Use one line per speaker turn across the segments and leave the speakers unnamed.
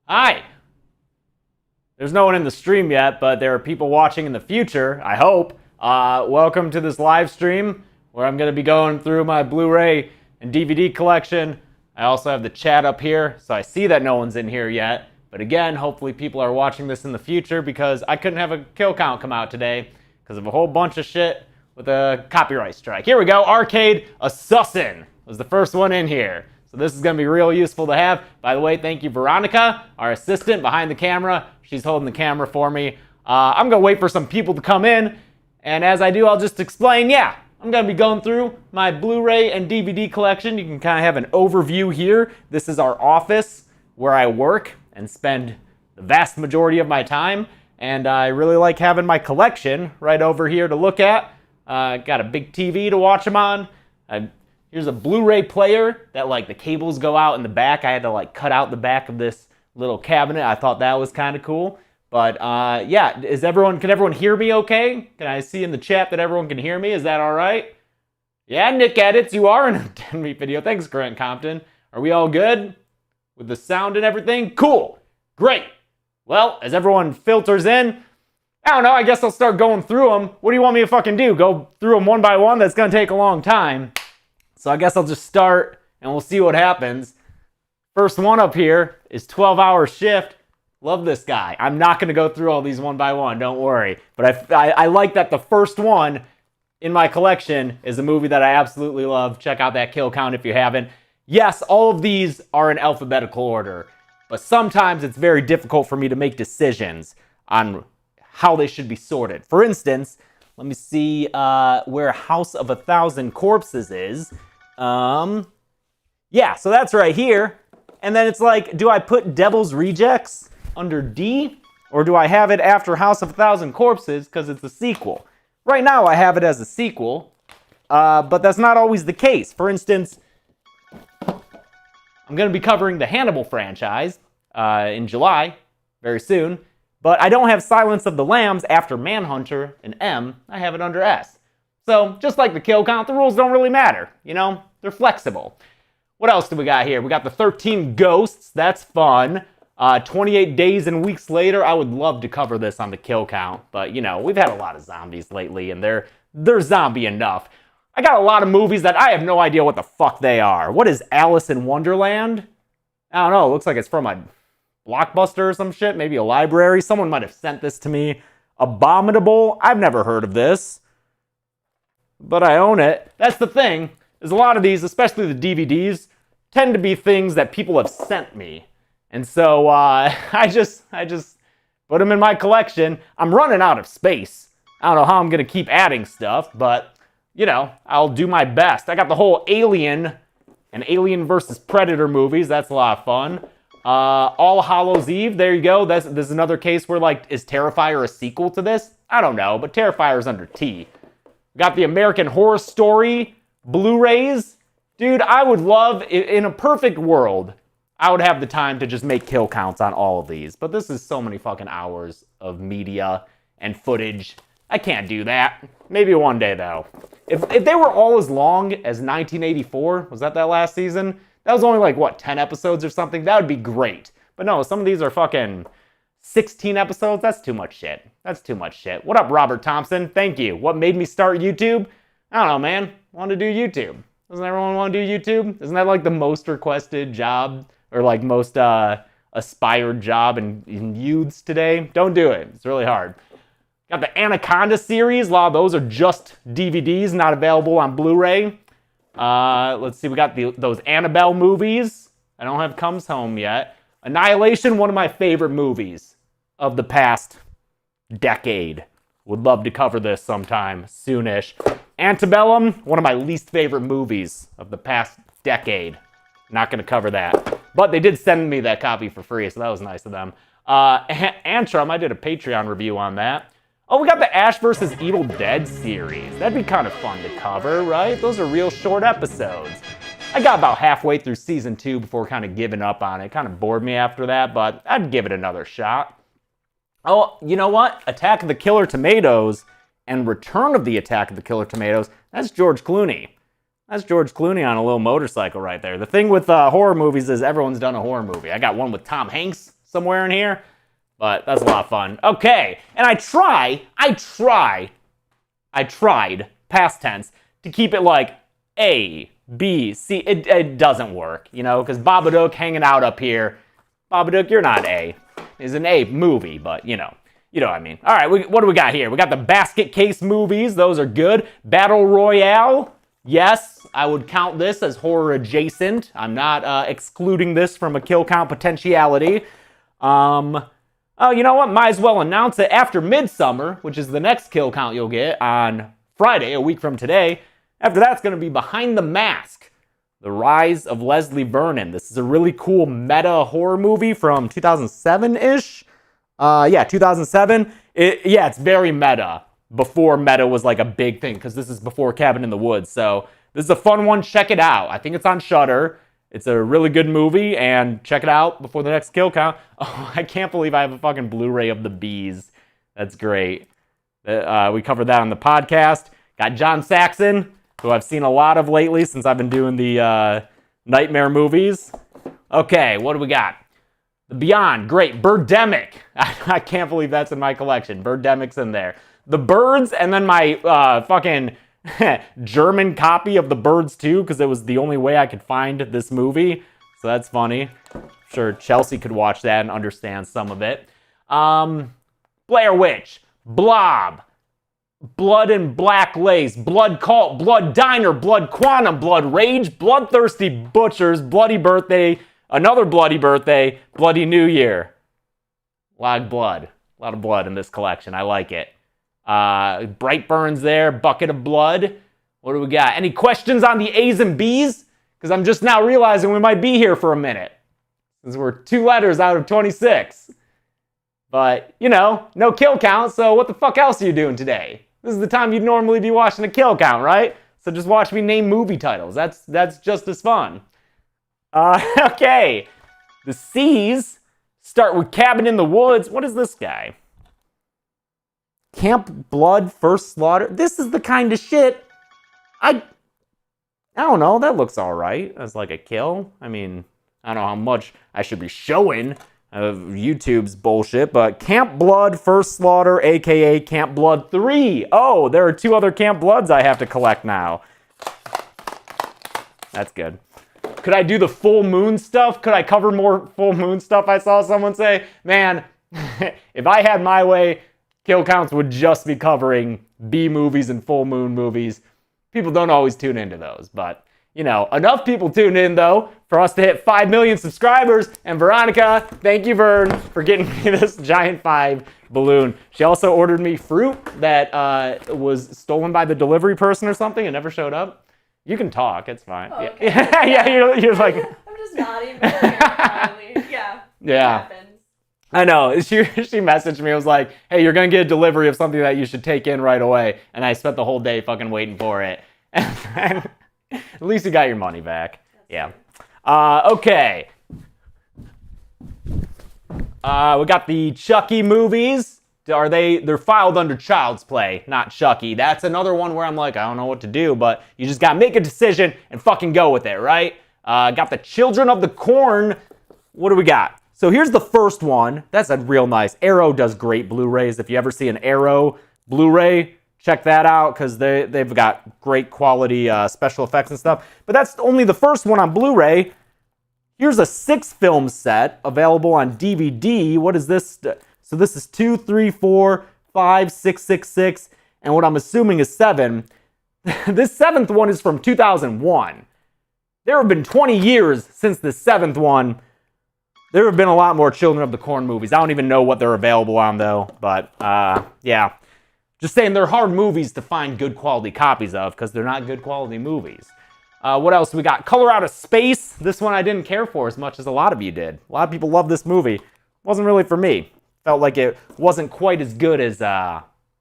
Hi. There's no one in the stream yet, but there are people watching in the future, I hope. Welcome to this live stream where I'm going to be going through my Blu-ray and DVD collection. I also have the chat up here, so I see that no one's in here yet. But again, hopefully people are watching this in the future because I couldn't have a kill count come out today because of a whole bunch of shit with a copyright strike. Here we go. Arcade Assassin was the first one in here. So this is going to be real useful to have. By the way, thank you, Veronica, our assistant behind the camera. She's holding the camera for me. I'm going to wait for some people to come in. And as I do, I'll just explain, I'm going to be going through my Blu-ray and DVD collection. You can kind of have an overview here. This is our office where I work and spend the vast majority of my time. And I really like having my collection right over here to look at. Got a big TV to watch them on. Here's a Blu-ray player that the cables go out in the back. I had to cut out the back of this little cabinet. I thought that was kind of cool. But can everyone hear me okay? Can I see in the chat that everyone can hear me? Is that all right? Yeah, Nick Edits, you are in a 10-week video. Thanks, Grant Compton. Are we all good with the sound and everything? Cool. Great. Well, as everyone filters in, I don't know, I guess I'll start going through them. What do you want me to fucking do? Go through them one by one? That's going to take a long time. So I guess I'll just start and we'll see what happens. First one up here is 12-Hour Shift. Love this guy. I'm not going to go through all these one by one, don't worry. But I like that the first one in my collection is a movie that I absolutely love. Check out that kill count if you haven't. Yes, all of these are in alphabetical order. But sometimes it's very difficult for me to make decisions on how they should be sorted. For instance, let me see where House of 1,000 Corpses is. So that's right here. And then it's do I put Devil's Rejects under D? Or do I have it after House of 1,000 Corpses because it's a sequel? Right now I have it as a sequel, but that's not always the case. For instance, I'm going to be covering the Hannibal franchise in July, very soon. But I don't have Silence of the Lambs after Manhunter and M. I have it under S. So, just like the kill count, the rules don't really matter. They're flexible. What else do we got here? We got the 13 Ghosts. That's fun. 28 Days and Weeks Later. I would love to cover this on the kill count. But, we've had a lot of zombies lately, and they're zombie enough. I got a lot of movies that I have no idea what the fuck they are. What is Alice in Wonderland? I don't know. It looks like it's from a Blockbuster or some shit. Maybe a library. Someone might have sent this to me. Abominable. I've never heard of this. But I own it. That's the thing. Is a lot of these, especially the DVDs, tend to be things that people have sent me. And so I just put them in my collection. I'm running out of space. I don't know how I'm going to keep adding stuff, but, I'll do my best. I got the whole Alien and Alien vs. Predator movies. That's a lot of fun. All Hallows Eve, there you go. This is another case where, is Terrifier a sequel to this? I don't know, but Terrifier's under T. Got the American Horror Story Blu-rays. Dude, I would love, in a perfect world, I would have the time to just make kill counts on all of these. But this is so many fucking hours of media and footage. I can't do that. Maybe one day, though. If they were all as long as 1984, was that last season? That was only 10 episodes or something? That would be great. But no, some of these are fucking 16 episodes. That's too much shit. What up, Robert Thompson? Thank you. What made me start YouTube? I don't know, man. Wanted to do YouTube. Doesn't everyone want to do YouTube? Isn't that the most requested job or most aspired job in youths today? Don't do it. It's really hard. Got the Anaconda series. A lot of those are just DVDs, not available on Blu-ray. Let's see, we got those Annabelle movies. I don't have Comes Home yet. Annihilation, one of my favorite movies of the past decade. Would love to cover this sometime soonish. Antebellum, one of my least favorite movies of the past decade. Not going to cover that. But they did send me that copy for free, so that was nice of them. Antrum, I did a Patreon review on that. Oh, we got the Ash vs. Evil Dead series. That'd be kind of fun to cover, right? Those are real short episodes. I got about halfway through season 2 before kind of giving up on it. Kind of bored me after that, but I'd give it another shot. Oh, you know what? Attack of the Killer Tomatoes and Return of the Attack of the Killer Tomatoes. That's George Clooney. That's George Clooney on a little motorcycle right there. The thing with horror movies is everyone's done a horror movie. I got one with Tom Hanks somewhere in here. But that's a lot of fun. Okay, and I tried, past tense, to keep it like A, B, C. It doesn't work, you know, because Babadook hanging out up here. Babadook, you're not A. It's an A movie, but you know what I mean. All right, what do we got here? We got the basket case movies. Those are good. Battle Royale. Yes, I would count this as horror adjacent. I'm not excluding this from a kill count potentiality. Oh, you know what? Might as well announce it after Midsummer, which is the next kill count you'll get on Friday, a week from today. After that's going to be Behind the Mask, The Rise of Leslie Vernon. This is a really cool meta horror movie from 2007-ish. 2007. It's very meta. Before meta was like a big thing, because this is before Cabin in the Woods. So this is a fun one. Check it out. I think it's on Shudder. It's a really good movie, and check it out before the next kill count. Oh, I can't believe I have a fucking Blu-ray of The Bees. That's great. We covered that on the podcast. Got John Saxon, who I've seen a lot of lately since I've been doing the Nightmare movies. Okay, what do we got? The Beyond, great. Birdemic. I can't believe that's in my collection. Birdemic's in there. The Birds, and then my fucking German copy of The Birds 2, because it was the only way I could find this movie. So that's funny. I'm sure Chelsea could watch that and understand some of it. Blair Witch, Blob, Blood and Black Lace, Blood Cult, Blood Diner, Blood Quantum, Blood Rage, Bloodthirsty Butchers, Bloody Birthday, Another Bloody Birthday, Bloody New Year. A lot of blood in this collection. I like it. Brightburn's there, Bucket of Blood. What do we got? Any questions on the A's and B's? Because I'm just now realizing we might be here for a minute, since we're 2 letters out of 26. But, you know, no kill count, so what the fuck else are you doing today? This is the time you'd normally be watching a kill count, right? So just watch me name movie titles. That's just as fun. Okay. The C's start with Cabin in the Woods. What is this guy? Camp Blood, First Slaughter. This is the kind of shit I don't know. That looks all right as like a kill. I mean, I don't know how much I should be showing of YouTube's bullshit, but Camp Blood, First Slaughter, aka Camp Blood 3. Oh, there are 2 other Camp Bloods I have to collect now. That's good. Could I do the full moon stuff? Could I cover more full moon stuff? I saw someone say, man, if I had my way, kill counts would just be covering B movies and full moon movies. People don't always tune into those, but, you know, enough people tuned in, though, for us to hit 5 million subscribers. And Veronica, thank you, Vern, for getting me this giant 5 balloon. She also ordered me fruit that was stolen by the delivery person or something and never showed up. You can talk, it's fine.
Oh, okay.
Yeah, you're like...
I'm just nodding. Yeah.
Yeah.
It happens.
I know. She messaged me. It was like, hey, you're going to get a delivery of something that you should take in right away. And I spent the whole day fucking waiting for it. And at least you got your money back. Yeah. Okay. We got the Chucky movies. They're filed under Child's Play, not Chucky. That's another one where I'm like, I don't know what to do, but you just got to make a decision and fucking go with it, right? Got the Children of the Corn. What do we got? So here's the first one. That's a real nice. Arrow does great Blu-rays. If you ever see an Arrow Blu-ray, check that out, because they've got great quality special effects and stuff. But that's only the first one on Blu-ray. Here's a 6-film set available on DVD. What is this? So this is 2, 3, 4, 5, 6, 6, 6, and what I'm assuming is 7. This 7th one is from 2001. There have been 20 years since the 7th one. There have been a lot more Children of the Corn movies. I don't even know what they're available on, though. But, yeah. Just saying, they're hard movies to find good quality copies of, because they're not good quality movies. What else we got? Color Out of Space. This one I didn't care for as much as a lot of you did. A lot of people love this movie. Wasn't really for me. Felt like it wasn't quite as good as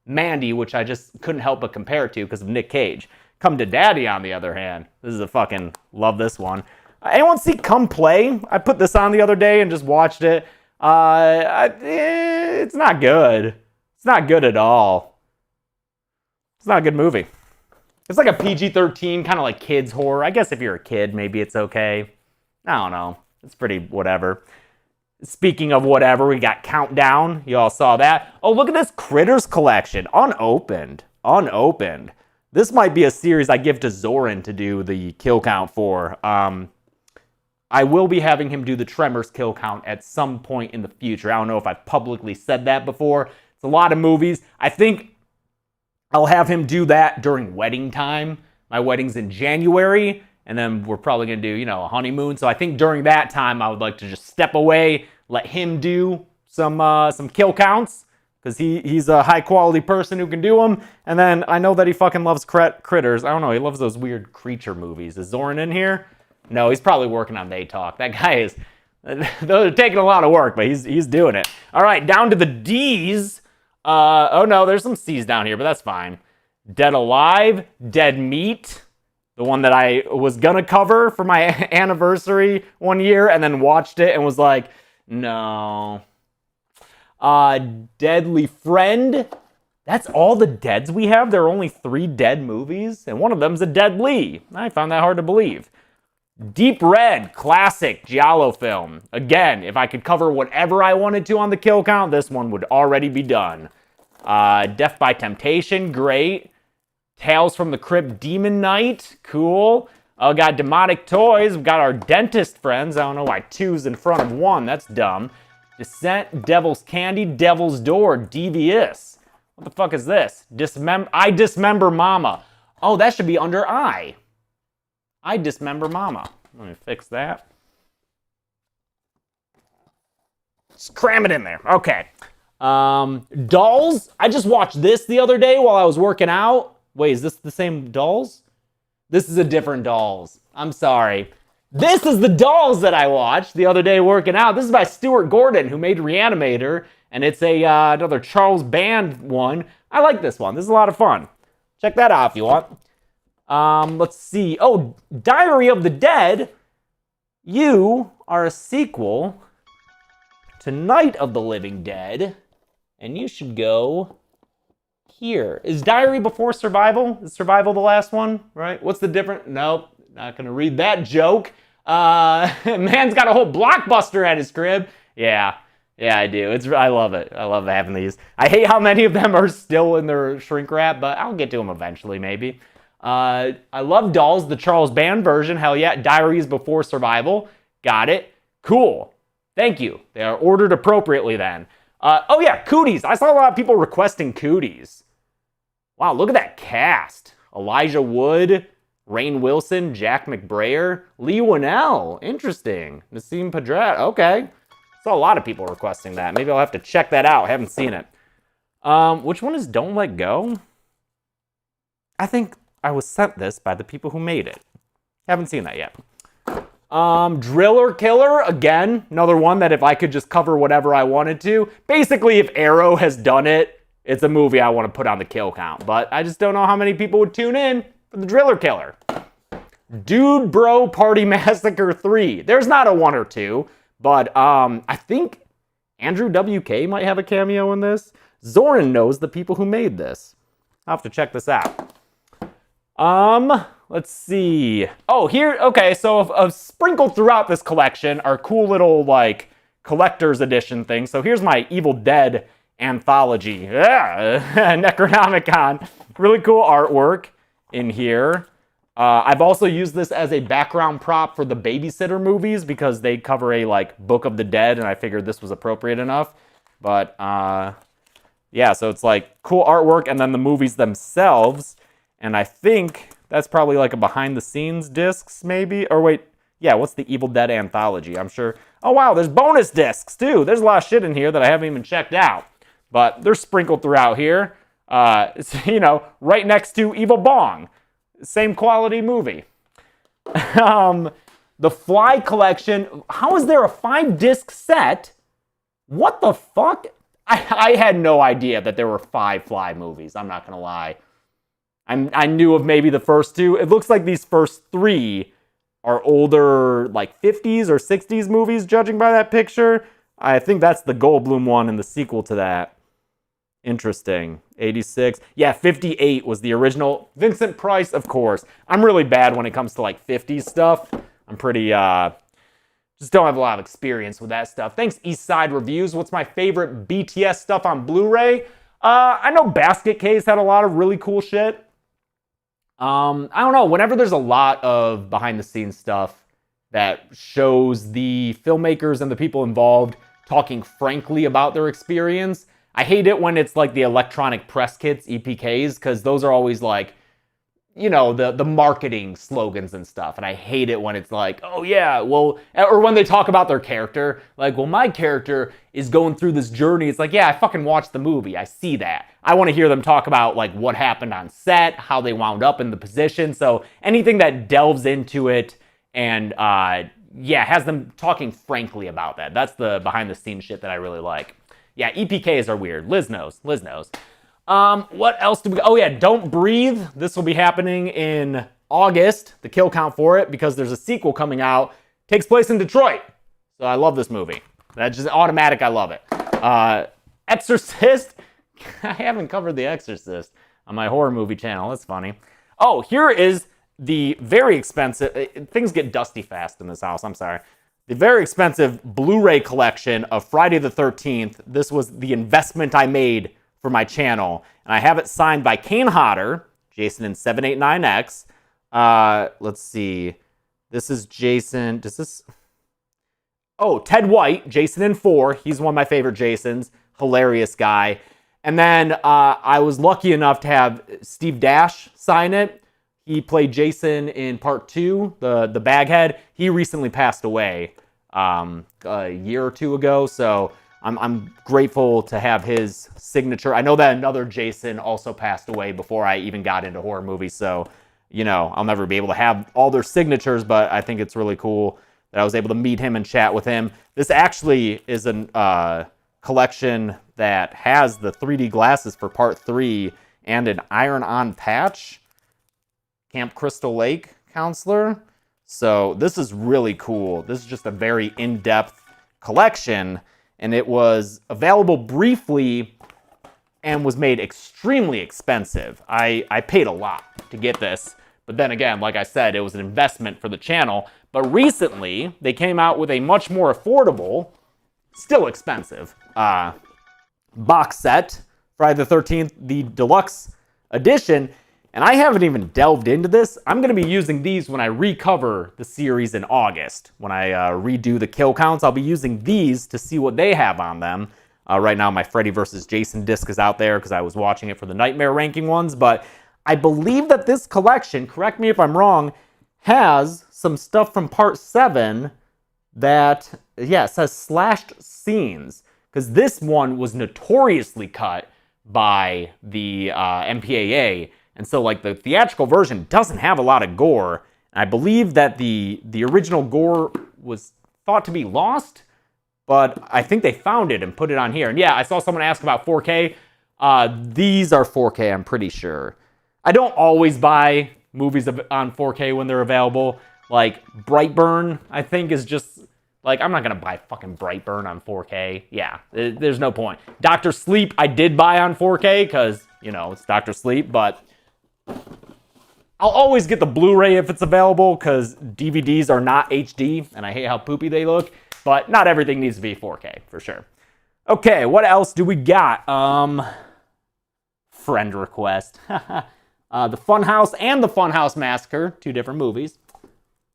Mandy, which I just couldn't help but compare it to because of Nick Cage. Come to Daddy, on the other hand. This is a fucking... love this one. Anyone see Come Play? I put this on the other day and just watched it. It's not good. It's not good at all. It's not a good movie. It's like a PG-13, kind of like kids horror. I guess if you're a kid, maybe it's okay. I don't know. It's pretty whatever. Speaking of whatever, we got Countdown. You all saw that. Oh, look at this Critters Collection. Unopened. Unopened. This might be a series I give to Zoran to do the kill count for. I will be having him do the Tremors kill count at some point in the future. I don't know if I've publicly said that before. It's a lot of movies. I think I'll have him do that during wedding time. My wedding's in January, and then we're probably going to do, a honeymoon. So I think during that time, I would like to just step away, let him do some kill counts, because he's a high-quality person who can do them. And then I know that he fucking loves critters. I don't know, he loves those weird creature movies. Is Zoran in here? No, he's probably working on They Talk. That guy is... Those are taking a lot of work, but he's doing it. All right, down to the D's. Oh no, there's some C's down here, but that's fine. Dead Alive, Dead Meat, the one that I was gonna cover for my anniversary one year, and then watched it and was like, no. Deadly Friend. That's all the deads we have? There are only 3 dead movies, and one of them's a Deadly. I found that hard to believe. Deep Red, classic Giallo film. Again, if I could cover whatever I wanted to on the kill count, this one would already be done. Death by Temptation, great. Tales from the Crypt, Demon Knight, cool. Got Demonic Toys, we've got our dentist friends. I don't know why 2's in front of 1, that's dumb. Descent, Devil's Candy, Devil's Door, Devious. What the fuck is this? I Dismember Mama. Oh, that should be under I. I Dismember Mama. Let me fix that. Just cram it in there. Okay. Dolls. I just watched this the other day while I was working out. Wait, is this the same Dolls? This is a different Dolls. I'm sorry. This is the Dolls that I watched the other day working out. This is by Stuart Gordon, who made Reanimator, and it's another Charles Band one. I like this one. This is a lot of fun. Check that out if you want. Let's see. Oh, Diary of the Dead. You are a sequel to Night of the Living Dead, and you should go here. Is Diary before Survival? Is Survival the last one, right? What's the difference? Nope, not gonna read that joke. Man's got a whole blockbuster at his crib. Yeah, I do. I love it. I love having these. I hate how many of them are still in their shrink wrap, but I'll get to them eventually, maybe. I love Dolls, the Charles Band version. Hell yeah. Diaries Before Survival. Got it. Cool. Thank you. They are ordered appropriately then. Oh yeah, Cooties. I saw a lot of people requesting Cooties. Wow, look at that cast. Elijah Wood, Rainn Wilson, Jack McBrayer, Lee Winnell. Interesting. Nassim Pedrad. Okay. Saw a lot of people requesting that. Maybe I'll have to check that out. I haven't seen it. Which one is Don't Let Go? I think I was sent this by the people who made it. Haven't seen that yet. Driller Killer, again, another one that if I could just cover whatever I wanted to. Basically, if Arrow has done it, it's a movie I want to put on the kill count. But I just don't know how many people would tune in for the Driller Killer. Dude Bro Party Massacre 3. There's not a 1 or 2, but I think Andrew WK might have a cameo in this. Zoran knows the people who made this. I'll have to check this out. Let's see. Oh, here, okay, so sprinkled throughout this collection are cool little, like, collector's edition things. So here's my Evil Dead Anthology. Yeah, Necronomicon. Really cool artwork in here. I've also used this as a background prop for the Babysitter movies because they cover a, like, Book of the Dead, and I figured this was appropriate enough. But, yeah, so it's, like, cool artwork, and then the movies themselves. And I think that's probably like a behind-the-scenes discs, maybe? Or wait, yeah, what's the Evil Dead Anthology? I'm sure. Oh, wow, there's bonus discs, too. There's a lot of shit in here that I haven't even checked out. But they're sprinkled throughout here. It's, right next to Evil Bong. Same quality movie. The Fly Collection. How is there a 5-disc set? What the fuck? I had no idea that there were 5 Fly movies. I'm not going to lie. I knew of maybe the first 2. It looks like these first 3 are older, like 50s or 60s movies, judging by that picture. I think that's the Goldblum one and the sequel to that. Interesting. 86. Yeah, 58 was the original. Vincent Price, of course. I'm really bad when it comes to like 50s stuff. I'm pretty just don't have a lot of experience with that stuff. Thanks, Eastside Reviews. What's my favorite BTS stuff on Blu-ray? I know Basket Case had a lot of really cool shit. I don't know. Whenever there's a lot of behind-the-scenes stuff that shows the filmmakers and the people involved talking frankly about their experience, I hate it when it's like the electronic press kits, EPKs, because those are always like, you know, the marketing slogans and stuff. And I hate it when it's like, oh yeah, well, or when they talk about their character, like, well, my character is going through this journey. It's like, yeah, I fucking watched the movie. I see that. I want to hear them talk about like what happened on set, how they wound up in the position. So anything that delves into it and, yeah, has them talking frankly about that. That's the behind the scenes shit that I really like. Yeah, EPKs are weird. Liz knows. What else do we... Oh, yeah, Don't Breathe. This will be happening in August, the kill count for it, because there's a sequel coming out. Takes place in Detroit. So I love this movie. That's just automatic. I love it. Exorcist. I haven't covered The Exorcist on my horror movie channel. That's funny. Oh, here is the very expensive... Things get dusty fast in this house. I'm sorry. The very expensive BluRay collection of Friday the 13th. This was the investment I made for my channel, and I have it signed by Kane Hodder, Jason in 789X. Let's see. This is Jason. Does this... Oh, Ted White, Jason in 4. He's one of my favorite Jasons. Hilarious guy. And then I was lucky enough to have Steve Dash sign it. He played Jason in part 2, the Baghead. He recently passed away a year or two ago, so I'm grateful to have his signature. I know that another Jason also passed away before I even got into horror movies, so, you know, I'll never be able to have all their signatures, but I think it's really cool that I was able to meet him and chat with him. This actually is a collection that has the 3D glasses for part 3 and an iron-on patch. Camp Crystal Lake counselor. So this is really cool. This is just a very in-depth collection, and it was available briefly and was made extremely expensive. I paid a lot to get this, but then again, like I said, it was an investment for the channel. But recently, they came out with a much more affordable, still expensive, box set, Friday the 13th, the deluxe edition. And I haven't even delved into this. I'm going to be using these when I recover the series in August. When I redo the kill counts, I'll be using these to see what they have on them. Right now, my Freddy vs. Jason disc is out there because I was watching it for the Nightmare ranking ones. But I believe that this collection, correct me if I'm wrong, has some stuff from part 7 that, yeah, says slashed scenes. Because this one was notoriously cut by the MPAA. And so, like, the theatrical version doesn't have a lot of gore. I believe that the original gore was thought to be lost, but I think they found it and put it on here. And yeah, I saw someone ask about 4K. These are 4K, I'm pretty sure. I don't always buy movies on 4K when they're available. Like, Brightburn, I think, is just... Like, I'm not going to buy fucking Brightburn on 4K. Yeah, there's no point. Dr. Sleep, I did buy on 4K because, you know, it's Dr. Sleep, but... I'll always get the Blu-ray if it's available because DVDs are not HD and I hate how poopy they look, but not everything needs to be 4K for sure. Okay, what else do we got? Friend request. The Funhouse and the Funhouse Massacre, 2 different movies.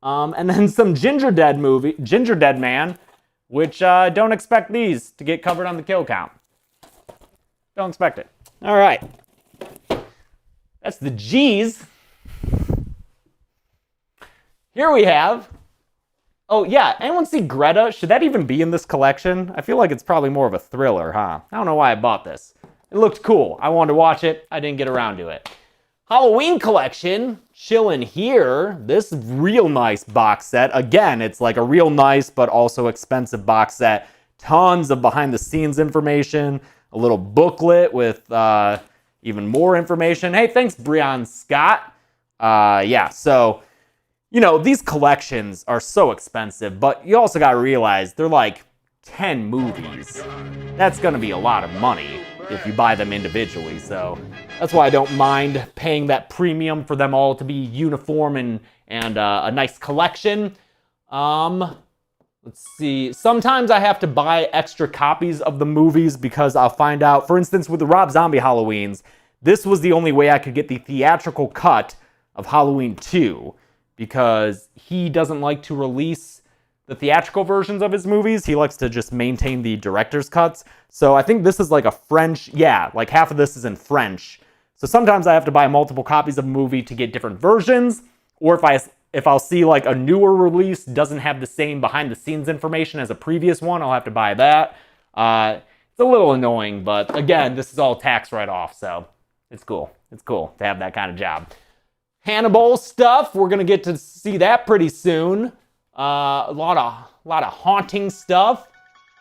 And then some Ginger Dead Man, which don't expect these to get covered on the kill count. Don't expect it. All right. That's the G's. Here we have... Oh, yeah. Anyone see Greta? Should that even be in this collection? I feel like it's probably more of a thriller, huh? I don't know why I bought this. It looked cool. I wanted to watch it. I didn't get around to it. Halloween collection. Chilling here. This real nice box set. Again, it's like a real nice but also expensive box set. Tons of behind-the-scenes information. A little booklet with... even more information. Hey, thanks, Breon Scott. Yeah, so, you know, these collections are so expensive, but you also gotta realize they're like 10 movies. That's gonna be a lot of money if you buy them individually, so that's why I don't mind paying that premium for them all to be uniform and a nice collection. Let's see. Sometimes I have to buy extra copies of the movies because I'll find out, for instance, with the Rob Zombie Halloweens, this was the only way I could get the theatrical cut of Halloween 2 because he doesn't like to release the theatrical versions of his movies. He likes to just maintain the director's cuts. So I think this is like a French, like half of this is in French. So sometimes I have to buy multiple copies of a movie to get different versions, or if I'll see like a newer release doesn't have the same behind the scenes information as a previous one, I'll have to buy that. It's a little annoying, but again, this is all tax write-off, so it's cool. It's cool to have that kind of job. Hannibal stuff, we're gonna get to see that pretty soon. A lot of haunting stuff,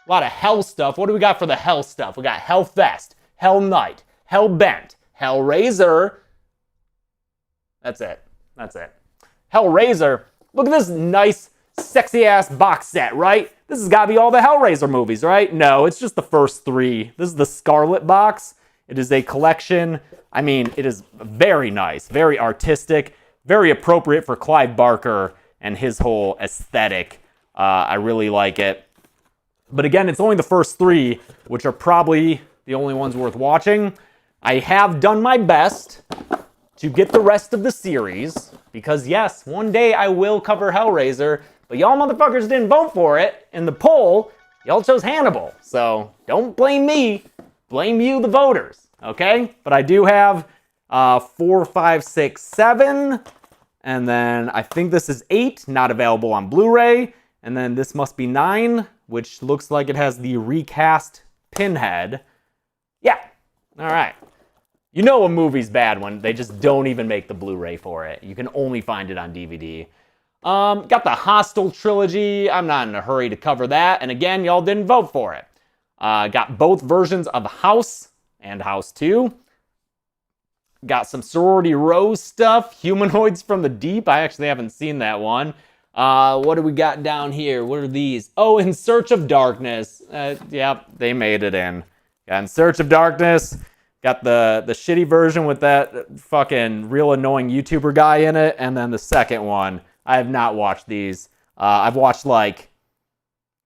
a lot of hell stuff. What do we got for the hell stuff? We got Hellfest, Hell Night, Hellbent, Hellraiser. That's it. Hellraiser. Look at this nice, sexy-ass box set, right? This has got to be all the Hellraiser movies, right? No, it's just the first 3. This is the Scarlet box. It is a collection. I mean, it is very nice, very artistic, very appropriate for Clive Barker and his whole aesthetic. I really like it. But again, it's only the first 3, which are probably the only ones worth watching. I have done my best to get the rest of the series, because yes, one day I will cover Hellraiser, but y'all motherfuckers didn't vote for it in the poll. Y'all chose Hannibal, so don't blame me. Blame you, the voters, okay? But I do have 4, 5, 6, 7, and then I think this is 8, not available on Blu-ray, and then this must be 9, which looks like it has the recast Pinhead. Yeah, all right. You know a movie's bad when they just don't even make the Blu-ray for it. You can only find it on DVD. Got the Hostel trilogy. I'm not in a hurry to cover that. And again, y'all didn't vote for it. Got both versions of House and House 2. Got some Sorority Row stuff. Humanoids from the Deep. I actually haven't seen that one. What do we got down here? What are these? Oh, In Search of Darkness. Yep, they made it in. Got In Search of Darkness. Got the shitty version with that fucking real annoying YouTuber guy in it. And then the second one. I have not watched these. I've watched like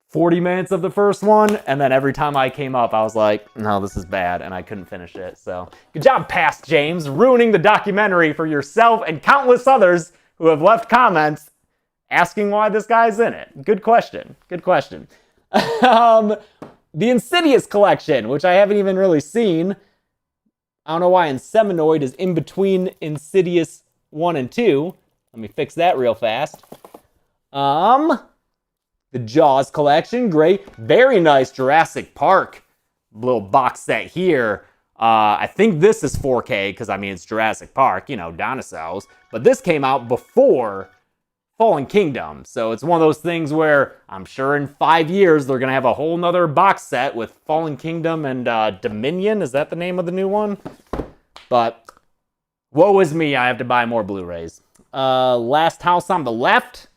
40 minutes of the first one. And then every time I came up, I was like, no, this is bad. And I couldn't finish it. So good job, Past James, ruining the documentary for yourself and countless others who have left comments asking why this guy's in it. Good question. Good question. The Insidious Collection, which I haven't even really seen. I don't know why Inseminoid is in between Insidious 1 and 2. Let me fix that real fast. The Jaws collection, great. Very nice Jurassic Park little box set here. I think this is 4K because, I mean, it's Jurassic Park, you know, dinosaurs. But this came out before Fallen Kingdom. So it's one of those things where I'm sure in 5 years they're going to have a whole nother box set with Fallen Kingdom and Dominion. Is that the name of the new one? But woe is me, I have to buy more Blu-rays. Last House on the Left.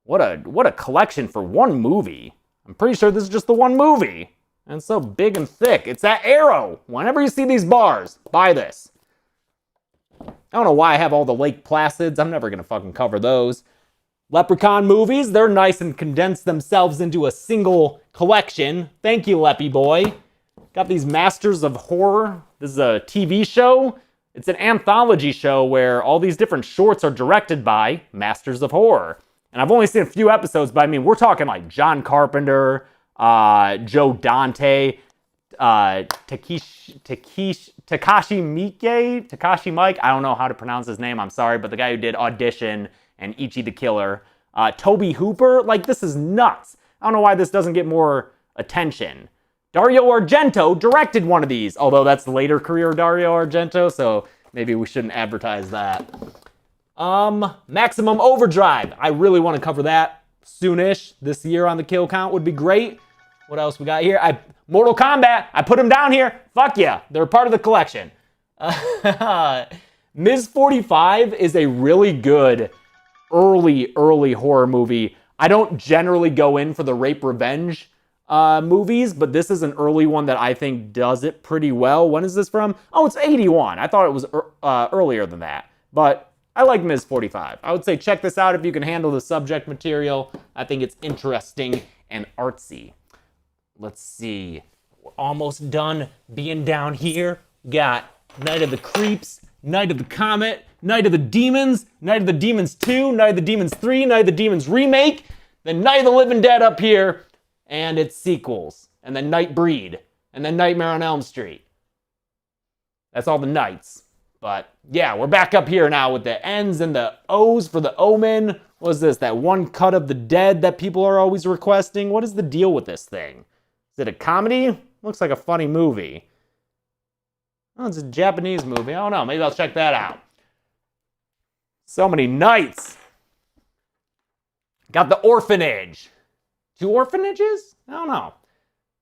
What a collection for one movie. I'm pretty sure this is just the one movie. And it's so big and thick. It's that Arrow. Whenever you see these bars, buy this. I don't know why I have all the Lake Placids. I'm never going to fucking cover those. Leprechaun movies, they're nice and condense themselves into a single collection. Thank you, Leppy boy. Got these Masters of Horror. This is a TV show. It's an anthology show where all these different shorts are directed by Masters of Horror. And I've only seen a few episodes, but I mean, we're talking like John Carpenter, Joe Dante, Takashi Mike. I don't know how to pronounce his name. I'm sorry, but the guy who did Audition and Ichi the Killer. Toby Hooper. Like, this is nuts. I don't know why this doesn't get more attention. Dario Argento directed one of these, although that's the later career of Dario Argento, so maybe we shouldn't advertise that. Maximum Overdrive. I really want to cover that soonish. This year on the kill count would be great. What else we got here? Mortal Kombat. I put them down here. Fuck yeah. They're part of the collection. Ms. 45 is a really good early horror movie. I don't generally go in for the rape revenge movies, but this is an early one that I think does it pretty well. When is this from? Oh, it's 81. I thought it was earlier than that. But I like Ms. 45. I would say check this out if you can handle the subject material. I think it's interesting and artsy. Let's see. We're almost done being down here. Got Night of the Creeps, Night of the Comet, Night of the Demons, Night of the Demons 2, Night of the Demons 3, Night of the Demons Remake, then Night of the Living Dead up here, and its sequels, and then Nightbreed, and then Nightmare on Elm Street. That's all the nights. But yeah, we're back up here now with the N's and the O's for the Omen. What is this? That one cut of the dead that people are always requesting? What is the deal with this thing? Is it a comedy? Looks like a funny movie. Oh, it's a Japanese movie. I don't know. Maybe I'll check that out. So many nights. Got the Orphanage. 2 orphanages? I don't know.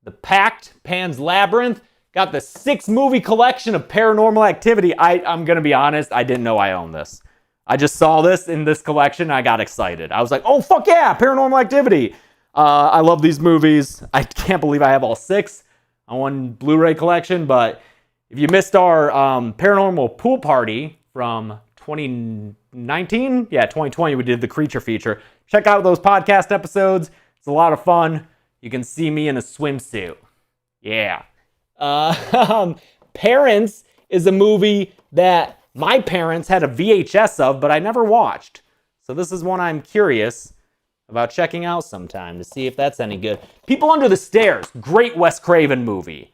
The Pact, Pan's Labyrinth. Got the 6-movie collection of Paranormal Activity. I'm going to be honest, I didn't know I owned this. I just saw this in this collection and I got excited. I was like, oh, fuck yeah, Paranormal Activity. I love these movies. I can't believe I have all 6 on one Blu-ray collection, but if you missed our Paranormal Pool Party from 2019, yeah, 2020, we did the Creature feature. Check out those podcast episodes. It's a lot of fun. You can see me in a swimsuit. Yeah. Parents is a movie that my parents had a VHS of, but I never watched. So this is one I'm curious about checking out sometime to see if that's any good. People Under the Stairs, great Wes Craven movie.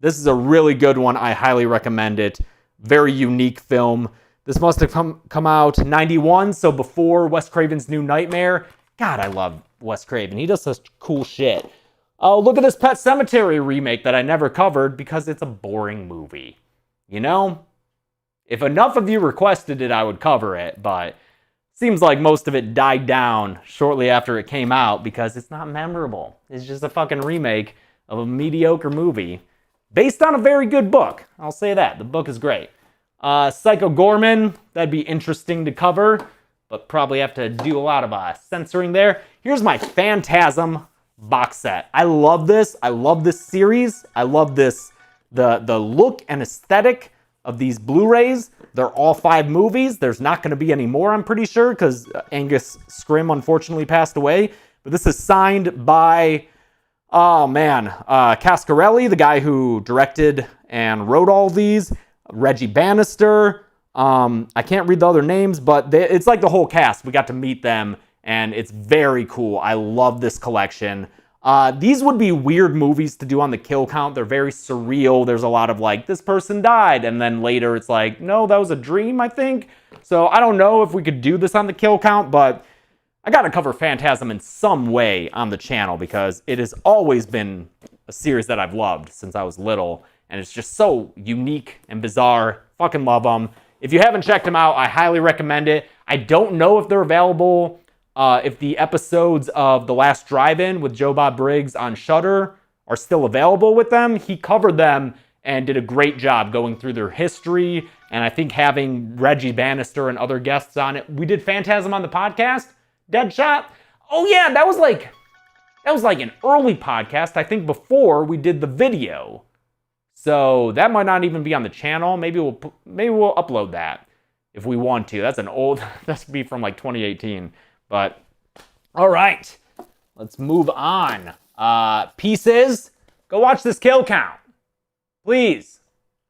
This is a really good one. I highly recommend it. Very unique film. This must have come out 91, so before Wes Craven's New Nightmare. God, I love Wes Craven. He does such cool shit. Oh, look at this Pet Sematary remake that I never covered because it's a boring movie. You know? If enough of you requested it, I would cover it, but seems like most of it died down shortly after it came out because it's not memorable. It's just a fucking remake of a mediocre movie based on a very good book. I'll say that. The book is great. Psycho Gorman, that'd be interesting to cover, but probably have to do a lot of censoring there. Here's my Phantasm box set. I love this. I love this series. I love this, the look and aesthetic of these Blu-rays. They're all 5 movies. There's not going to be any more, I'm pretty sure, because Angus Scrimm unfortunately passed away. But this is signed by, Cascarelli, the guy who directed and wrote all these. Reggie Bannister. I can't read the other names, but it's like the whole cast. We got to meet them, and it's very cool. I love this collection. These would be weird movies to do on the kill count. They're very surreal. There's a lot of like, this person died, and then later it's like, no, that was a dream, I think. So I don't know if we could do this on the kill count, but I gotta cover Phantasm in some way on the channel because it has always been a series that I've loved since I was little, and it's just so unique and bizarre. Fucking love them. If you haven't checked them out, I highly recommend it. I don't know if they're available, if the episodes of The Last Drive-In with Joe Bob Briggs on Shudder are still available with them. He covered them and did a great job going through their history, and I think having Reggie Bannister and other guests on it. We did Phantasm on the podcast, Deadshot. Oh yeah, that was like an early podcast, I think before we did the video. So that might not even be on the channel. Maybe we'll upload that if we want to. That's that's be from like 2018. But all right, let's move on. Pieces, go watch this kill count, please.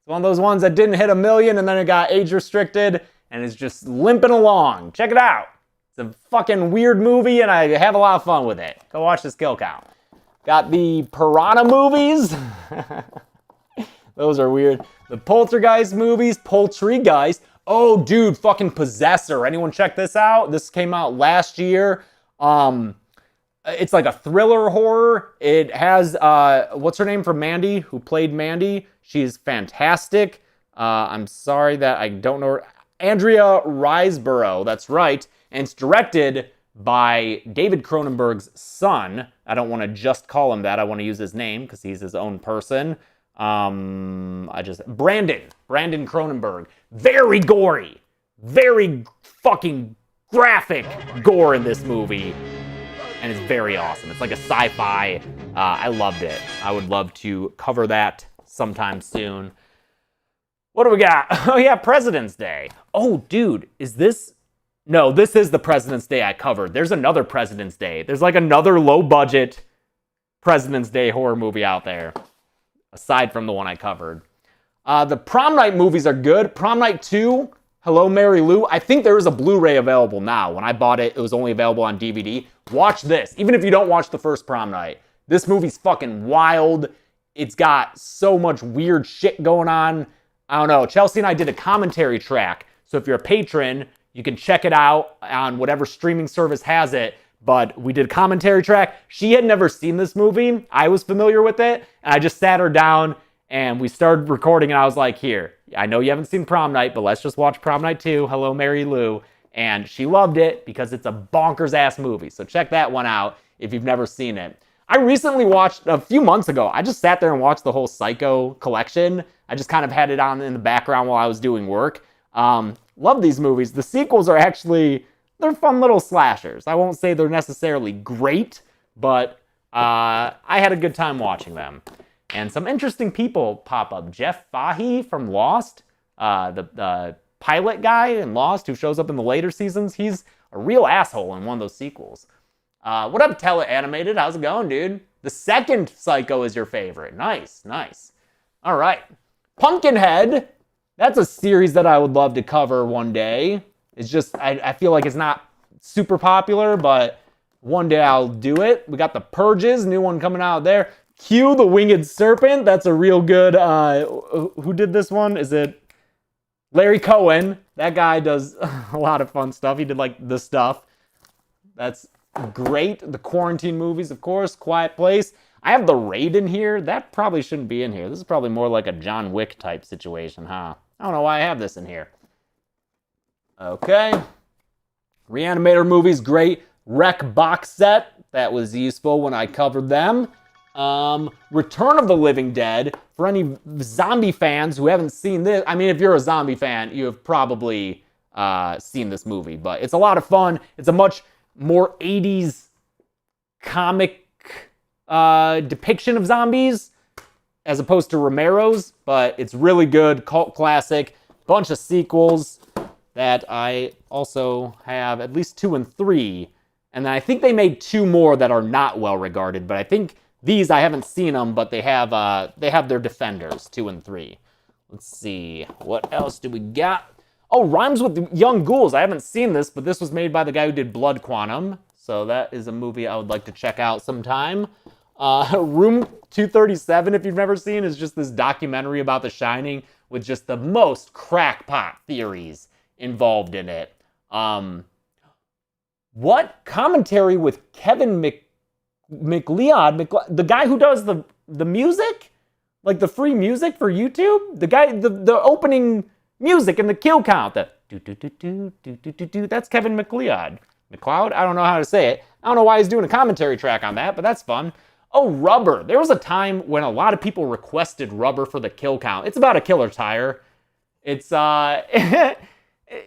It's one of those ones that didn't hit 1 million and then it got age restricted and is just limping along. Check it out. It's a fucking weird movie and I have a lot of fun with it. Go watch this kill count. Got the Piranha movies. Those are weird. The Poltergeist movies, Poultrygeist. Oh, dude, fucking Possessor. Anyone check this out? This came out last year. It's like a thriller horror. It has, what's her name from Mandy, who played Mandy? She's fantastic. I'm sorry that I don't know her. Andrea Riseborough, that's right. And it's directed by David Cronenberg's son. I don't want to just call him that. I want to use his name because he's his own person. Brandon Cronenberg. Very gory, very fucking graphic gore in this movie, and it's very awesome. It's like a sci-fi. I loved it. I would love to cover that sometime soon. What do we got? Oh, yeah, President's Day. Oh, dude, is this... No, this is the President's Day I covered. There's another President's Day. There's like another low-budget President's Day horror movie out there, aside from the one I covered. The Prom Night movies are good. Prom Night 2, Hello, Mary Lou. I think there is a Blu-ray available now. When I bought it, it was only available on DVD. Watch this, even if you don't watch the first Prom Night. This movie's fucking wild. It's got so much weird shit going on. I don't know. Chelsea and I did a commentary track. So if you're a patron, you can check it out on whatever streaming service has it. But we did a commentary track. She had never seen this movie. I was familiar with it. And I just sat her down and we started recording. And I was like, here, I know you haven't seen Prom Night, but let's just watch Prom Night 2, Hello, Mary Lou. And she loved it because it's a bonkers ass movie. So check that one out if you've never seen it. I recently watched, a few months ago, I just sat there and watched the whole Psycho collection. I just kind of had it on in the background while I was doing work. Love these movies. The sequels are actually, they're fun little slashers. I won't say they're necessarily great, but I had a good time watching them. And some interesting people pop up. Jeff Fahey from Lost, the pilot guy in Lost who shows up in the later seasons. He's a real asshole in one of those sequels. What up, Teleanimated? How's it going, dude? The second Psycho is your favorite. Nice, nice. All right. Pumpkinhead. That's a series that I would love to cover one day. It's just, I feel like it's not super popular, but one day I'll do it. We got the Purges, new one coming out there. Q, the Winged Serpent. That's a real good, who did this one? Is it Larry Cohen? That guy does a lot of fun stuff. He did like The Stuff. That's great. The quarantine movies, of course. Quiet Place. I have The Raid in here. That probably shouldn't be in here. This is probably more like a John Wick type situation, huh? I don't know why I have this in here. Okay. Reanimator movies, great. Rec box set. That was useful when I covered them. Return of the Living Dead. For any zombie fans who haven't seen this, I mean, if you're a zombie fan, you have probably seen this movie. But it's a lot of fun. It's a much more 80s comic depiction of zombies as opposed to Romero's, but it's really good, cult classic, bunch of sequels that I also have, at least 2 and 3, and then I think they made 2 more that are not well regarded, but I think these, I haven't seen them, but they have their defenders, 2 and 3. Let's see, what else do we got? Oh, Rhymes with Young Ghouls. I haven't seen this, but this was made by the guy who did Blood Quantum. So that is a movie I would like to check out sometime. Room 237, if you've never seen, is just this documentary about The Shining with just the most crackpot theories involved in it. What commentary with Kevin McLeod, the guy who does the music? Like the free music for YouTube? The guy, the opening music and the kill count, the do-do-do-do-do-do-do, that's Kevin McLeod. McLeod? I don't know how to say it. I don't know why he's doing a commentary track on that, but that's fun. Oh, Rubber. There was a time when a lot of people requested Rubber for the kill count. It's about a killer tire. It's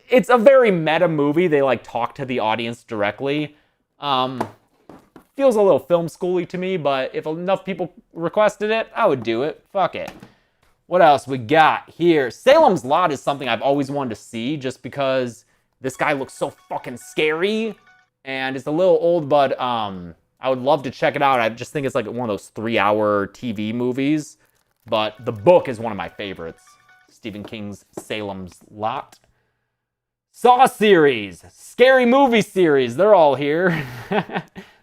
it's a very meta movie. They like talk to the audience directly. Feels a little film schooly to me, but if enough people requested it, I would do it. Fuck it. What else we got here? Salem's Lot is something I've always wanted to see just because this guy looks so fucking scary. And it's a little old, but I would love to check it out. I just think it's like one of those 3-hour TV movies. But the book is one of my favorites. Stephen King's Salem's Lot. Saw series. Scary movie series. They're all here.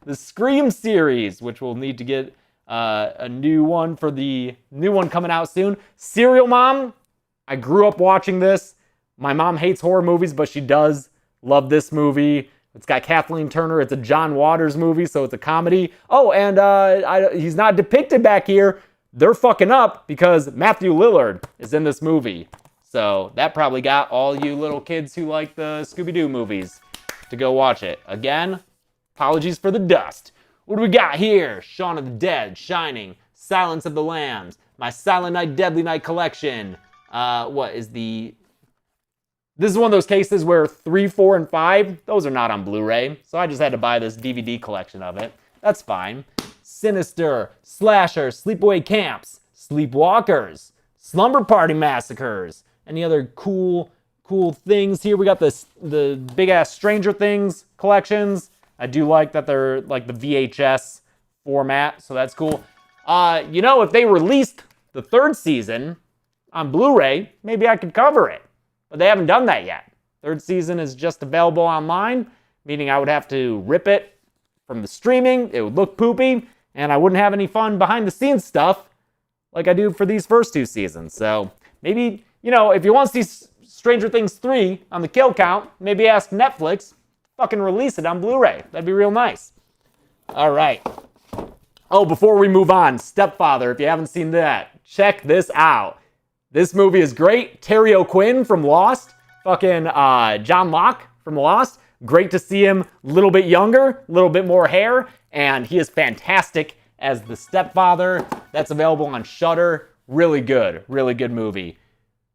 The Scream series, which we'll need to get a new one for the new one coming out soon. Serial Mom. I grew up watching this. My mom hates horror movies, but she does love this movie. It's got Kathleen Turner. It's a John Waters movie, so it's a comedy. Oh, and he's not depicted back here. They're fucking up because Matthew Lillard is in this movie. So that probably got all you little kids who like the Scooby-Doo movies to go watch it. Again, apologies for the dust. What do we got here? Shaun of the Dead, Shining, Silence of the Lambs, my Silent Night, Deadly Night collection. This is one of those cases where 3, 4, and 5, those are not on Blu-ray. So I just had to buy this DVD collection of it. That's fine. Sinister, Slasher, Sleepaway Camps, Sleepwalkers, Slumber Party Massacres, Any other cool things here? We got the big ass Stranger Things collections. I do like that they're like the VHS format, so that's cool. You know, if they released the 3rd season on Blu-ray, maybe I could cover it. But they haven't done that yet. 3rd season is just available online, meaning I would have to rip it from the streaming. It would look poopy, and I wouldn't have any fun behind the scenes stuff like I do for these first 2 seasons. So maybe, you know, if you want to see Stranger Things 3 on the kill count, maybe ask Netflix, fucking release it on Blu-ray. That'd be real nice. All right. Oh, before we move on, Stepfather, if you haven't seen that, check this out. This movie is great. Terry O'Quinn from Lost. Fucking John Locke from Lost. Great to see him a little bit younger, a little bit more hair, and he is fantastic as the stepfather. That's available on Shudder. Really good movie.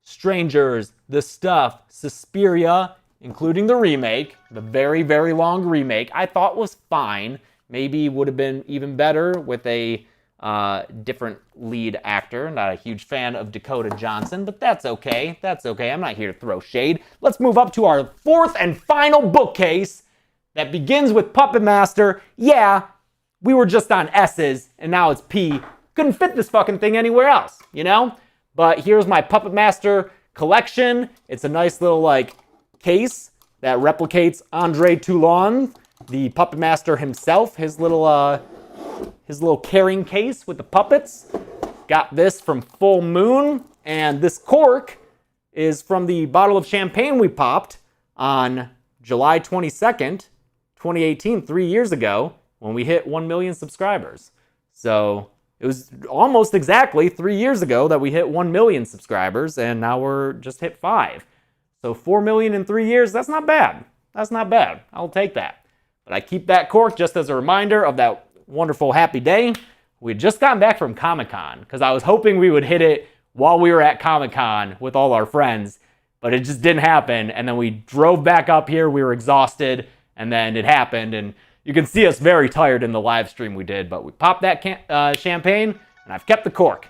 Strangers, The Stuff, Suspiria, including the remake, the very, very long remake, I thought was fine. Maybe would have been even better with a different lead actor. Not a huge fan of Dakota Johnson, but that's okay. That's okay. I'm not here to throw shade. Let's move up to our 4th and final bookcase that begins with Puppet Master. Yeah, we were just on S's, and now it's P. Couldn't fit this fucking thing anywhere else, you know? But here's my Puppet Master collection. It's a nice little, like, case that replicates Andre Toulon, the Puppet Master himself, his little carrying case with the puppets. Got this from Full Moon, and this cork is from the bottle of champagne we popped on July 22nd, 2018, 3 years ago, when we hit 1 million subscribers. So it was almost exactly 3 years ago that we hit 1 million subscribers, and now we're just hit 5. So 4 million in 3 years, that's not bad. That's not bad. I'll take that. But I keep that cork just as a reminder of that wonderful happy day. We had just gotten back from Comic-Con because I was hoping we would hit it while we were at Comic-Con with all our friends, but it just didn't happen. And then we drove back up here. We were exhausted, and then it happened. And you can see us very tired in the live stream we did, but we popped that champagne, and I've kept the cork.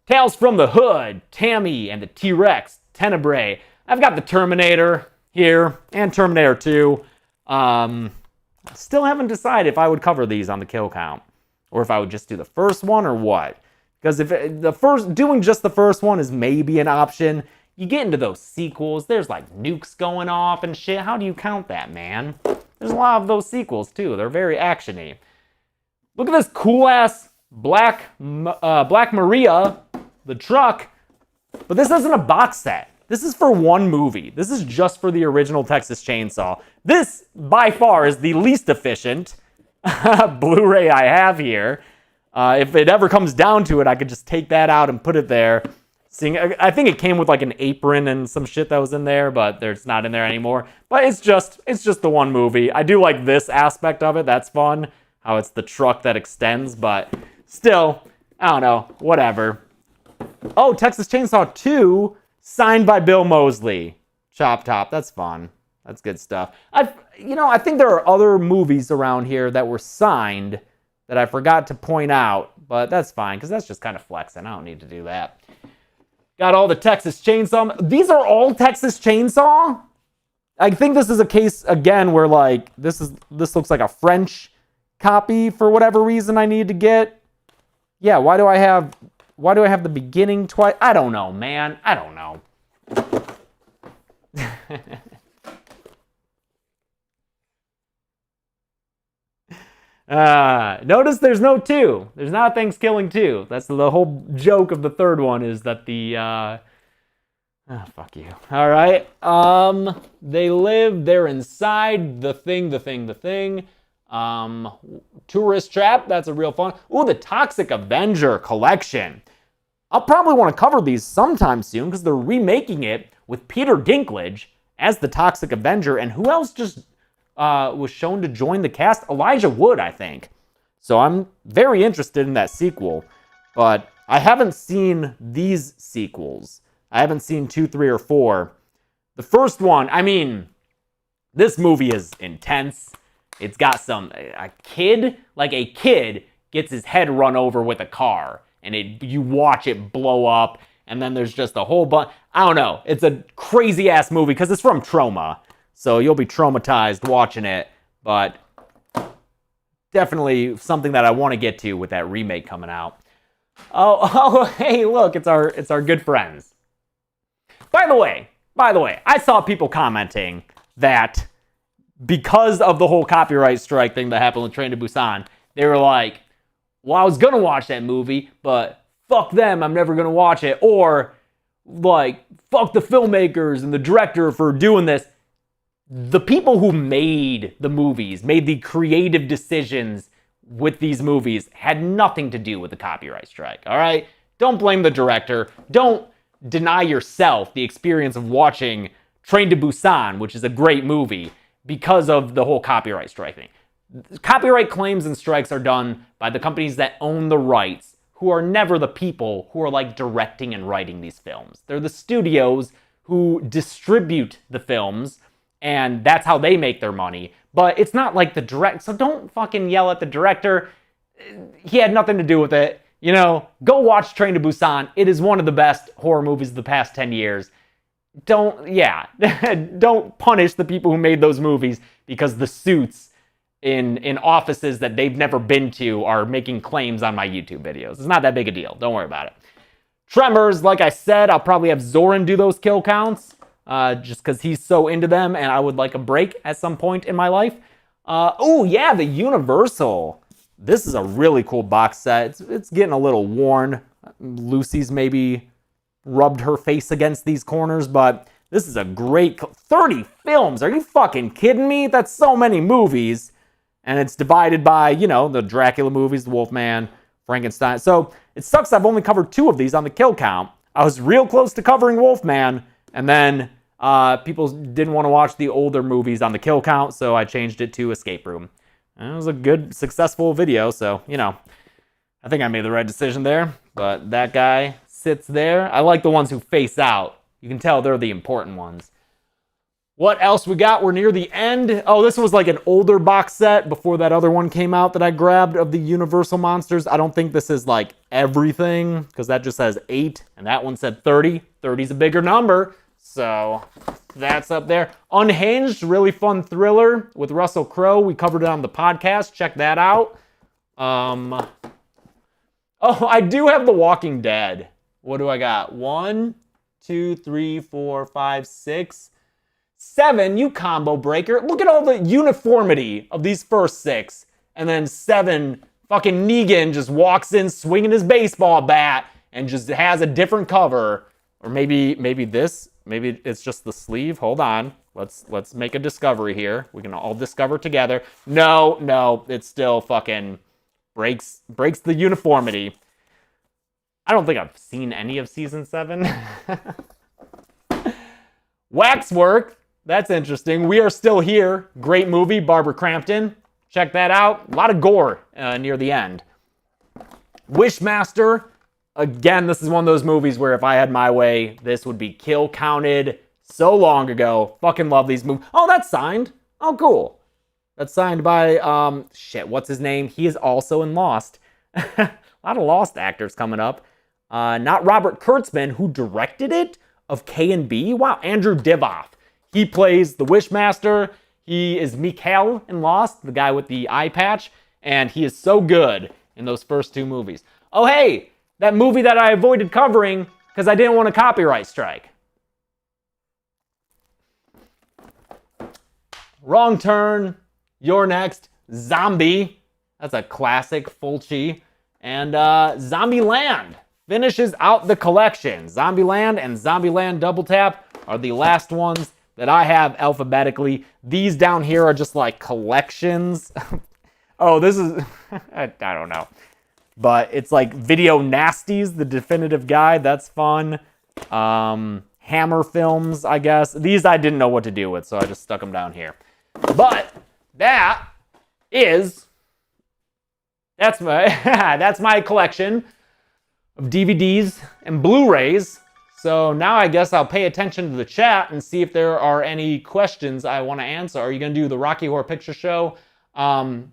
Tales from the Hood, Tammy and the T-Rex, Tenebrae. I've got the Terminator here and Terminator 2. Still haven't decided if I would cover these on the kill count or if I would just do the first one or what. Because if doing just the first one is maybe an option, you get into those sequels, there's like nukes going off and shit. How do you count that, man? There's a lot of those sequels too. They're very actiony. Look at this cool ass Black Maria, the truck. But this isn't a box set. This is for one movie. This is just for the original Texas Chainsaw. This, by far, is the least efficient Blu-ray I have here. If it ever comes down to it, I could just take that out and put it there. I think it came with like an apron and some shit that was in there, but it's not in there anymore. But it's just the one movie. I do like this aspect of it. That's fun. How it's the truck that extends, but still, I don't know. Whatever. Oh, Texas Chainsaw 2, signed by Bill Moseley. Chop Top. That's fun. That's good stuff. I think there are other movies around here that were signed that I forgot to point out, but that's fine, because that's just kind of flexing. I don't need to do that. Got all the Texas Chainsaw. These are all Texas Chainsaw? I think this is a case, again, where, like, this looks like a French copy for whatever reason I need to get. Yeah, why do I have the beginning twice? I don't know, man. I don't know. Notice there's no 2. There's not Thanksgiving 2. That's the whole joke of the third one, is that the fuck you. All right. They're inside the thing. Tourist Trap, that's a real fun. Ooh, the Toxic Avenger Collection. I'll probably want to cover these sometime soon because they're remaking it with Peter Dinklage as the Toxic Avenger, and who else just was shown to join the cast? Elijah Wood, I think. So I'm very interested in that sequel, but I haven't seen these sequels. I haven't seen 2, 3, or 4. The first one, I mean, this movie is intense. It's got a kid gets his head run over with a car, and you watch it blow up, and then there's just a whole bunch. I don't know. It's a crazy ass movie because it's from Trauma, so you'll be traumatized watching it. But definitely something that I want to get to with that remake coming out. Oh, hey, look, it's our good friends. By the way, I saw people commenting that because of the whole copyright strike thing that happened with Train to Busan, they were like, well, I was gonna watch that movie, but fuck them, I'm never gonna watch it. Or, like, fuck the filmmakers and the director for doing this. The people who made the movies, made the creative decisions with these movies, had nothing to do with the copyright strike, all right? Don't blame the director. Don't deny yourself the experience of watching Train to Busan, which is a great movie, because of the whole copyright strike thing. Copyright claims and strikes are done by the companies that own the rights, who are never the people who are like directing and writing these films. They're the studios who distribute the films, and that's how they make their money. But it's not like the direct, so don't fucking yell at the director. He had nothing to do with it. You know, go watch Train to Busan. It is one of the best horror movies of the past 10 years. Don't punish the people who made those movies because the suits in offices that they've never been to are making claims on my YouTube videos. It's not that big a deal. Don't worry about it. Tremors, like I said, I'll probably have Zoran do those kill counts just because he's so into them and I would like a break at some point in my life. Oh, yeah, the Universal. This is a really cool box set. It's getting a little worn. Lucy's maybe rubbed her face against these corners, but this is a great 30 films. Are you fucking kidding me? That's so many movies. And it's divided by, you know, the Dracula movies, the Wolfman, Frankenstein. So it sucks I've only covered 2 of these on the kill count. I was real close to covering Wolfman, and then people didn't want to watch the older movies on the kill count, so I changed it to Escape Room. And it was a good, successful video, so, you know, I think I made the right decision there. But that guy sits there. I like the ones who face out. You can tell they're the important ones. What else we got? We're near the end. Oh, this was like an older box set before that other one came out that I grabbed of the Universal Monsters. I don't think this is like everything because that just says 8 and that one said 30. 30's a bigger number. So that's up there. Unhinged, really fun thriller with Russell Crowe. We covered it on the podcast. Check that out. Oh, I do have The Walking Dead. What do I got? 1, 2, 3, 4, 5, 6, 7. You combo breaker. Look at all the uniformity of these first 6. And then 7, fucking Negan just walks in swinging his baseball bat and just has a different cover. Or maybe this. Maybe it's just the sleeve. Hold on. Let's make a discovery here. We can all discover together. No, it's still fucking breaks the uniformity. I don't think I've seen any of season 7. Waxwork. That's interesting. We Are Still Here. Great movie. Barbara Crampton. Check that out. A lot of gore near the end. Wishmaster. Again, this is one of those movies where if I had my way, this would be kill counted so long ago. Fucking love these movies. Oh, that's signed. Oh, cool. That's signed by, what's his name? He is also in Lost. A lot of Lost actors coming up. Not Robert Kurtzman, who directed it, of K&B. Wow, Andrew Divoff. He plays the Wishmaster. He is Mikhail in Lost, the guy with the eye patch. And he is so good in those first 2 movies. Oh, hey! That movie that I avoided covering because I didn't want a copyright strike. Wrong Turn. You're Next. Zombie. That's a classic. Fulci. And Zombieland finishes out the collection. Zombieland and Zombieland Double Tap are the last ones that I have alphabetically. These down here are just like collections. Oh, this is... I don't know. But it's like Video Nasties, the definitive guide. That's fun. Hammer Films, I guess. These I didn't know what to do with, so I just stuck them down here. But that's my collection of DVDs and Blu-rays. So now I guess I'll pay attention to the chat and see if there are any questions I want to answer. Are you going to do the Rocky Horror Picture Show? I'm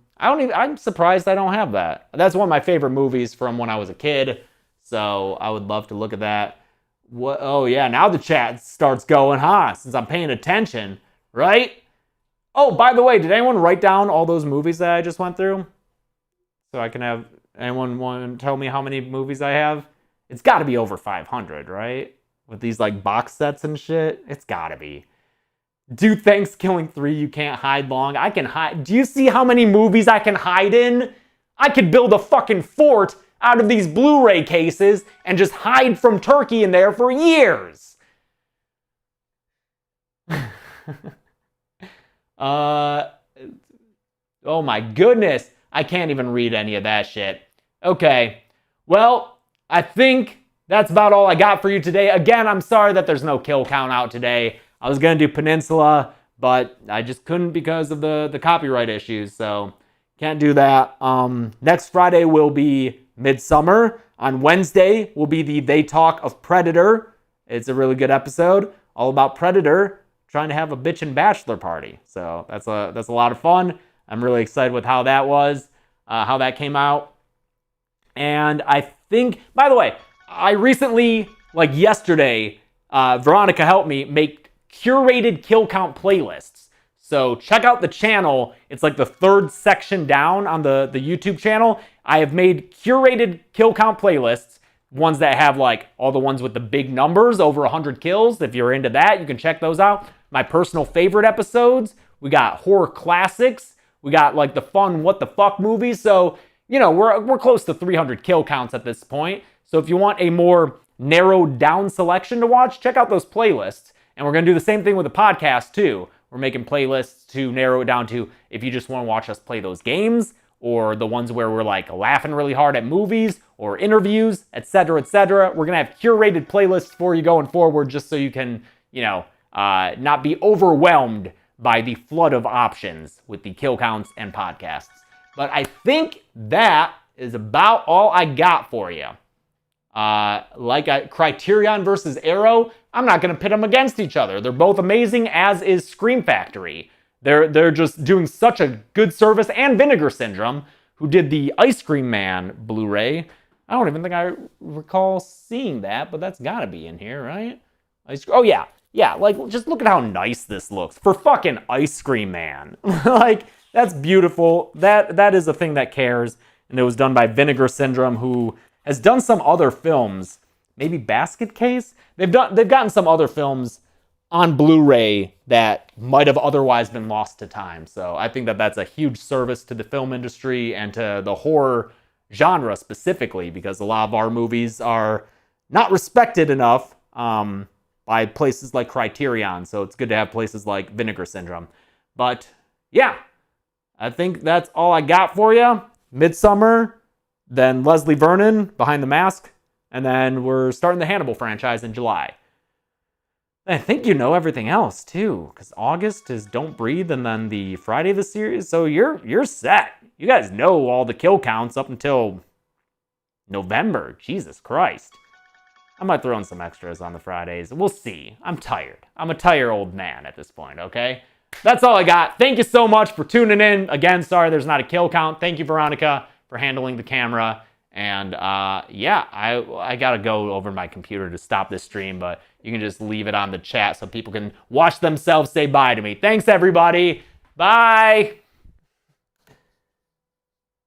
surprised I don't have that. That's one of my favorite movies from when I was a kid, so I would love to look at that. What? Oh, yeah, now the chat starts going, huh? Since I'm paying attention, right? Oh, by the way, did anyone write down all those movies that I just went through? So I can have, anyone want to tell me how many movies I have? It's got to be over 500, right? With these like box sets and shit. It's got to be. Do Thanksgiving 3 you can't hide long. I can hide. Do you see how many movies I can hide in? I could build a fucking fort out of these Blu-ray cases and just hide from Turkey in there for years. Oh my goodness. I can't even read any of that shit. Okay. Well, I think that's about all I got for you today. Again, I'm sorry that there's no kill count out today. I was going to do Peninsula, but I just couldn't because of the copyright issues, so can't do that. Next Friday will be Midsummer. On Wednesday will be the They Talk of Predator. It's a really good episode, all about Predator trying to have a bitchin' bachelor party. So that's a lot of fun. I'm really excited with how that was, how that came out. And I think, by the way, I recently, like yesterday, Veronica helped me make curated kill count playlists. So check out the channel. It's like the third section down on the YouTube channel. I have made curated kill count playlists, ones that have like all the ones with the big numbers, over 100 kills. If you're into that, you can check those out. My personal favorite episodes. We got horror classics. We got like the fun what the fuck movies. So, you know, we're close to 300 kill counts at this point. So if you want a more narrowed down selection to watch, check out those playlists. And we're going to do the same thing with the podcast too. We're making playlists to narrow it down to if you just want to watch us play those games, or the ones where we're like laughing really hard at movies or interviews, etc., etc. We're going to have curated playlists for you going forward just so you can, you know, not be overwhelmed by the flood of options with the kill counts and podcasts. But I think that is about all I got for you. Criterion versus Arrow, I'm not going to pit them against each other. They're both amazing, as is Scream Factory. They're just doing such a good service. And Vinegar Syndrome, who did the Ice Cream Man Blu-ray. I don't even think I recall seeing that, but that's got to be in here, right? Oh, yeah. Yeah, like, just look at how nice this looks. For fucking Ice Cream Man. Like, that's beautiful. That is a thing that cares. And it was done by Vinegar Syndrome, who has done some other films. Maybe Basket Case? They've gotten some other films on Blu-ray that might have otherwise been lost to time. So I think that that's a huge service to the film industry and to the horror genre specifically, because a lot of our movies are not respected enough by places like Criterion. So it's good to have places like Vinegar Syndrome. But yeah, I think that's all I got for you. Midsummer, then Leslie Vernon, Behind the Mask, and then we're starting the Hannibal franchise in July. I think you know everything else too, because August is Don't Breathe, and then the Friday of the series. So you're set. You guys know all the kill counts up until November. Jesus Christ. I might throw in some extras on the Fridays. We'll see. I'm tired. I'm a tired old man at this point, okay? That's all I got. Thank you so much for tuning in. Again, sorry there's not a kill count. Thank you, Veronica, for handling the camera. And yeah, I gotta go over my computer to stop this stream, but you can just leave it on the chat so people can watch themselves say bye to me. Thanks, everybody. Bye.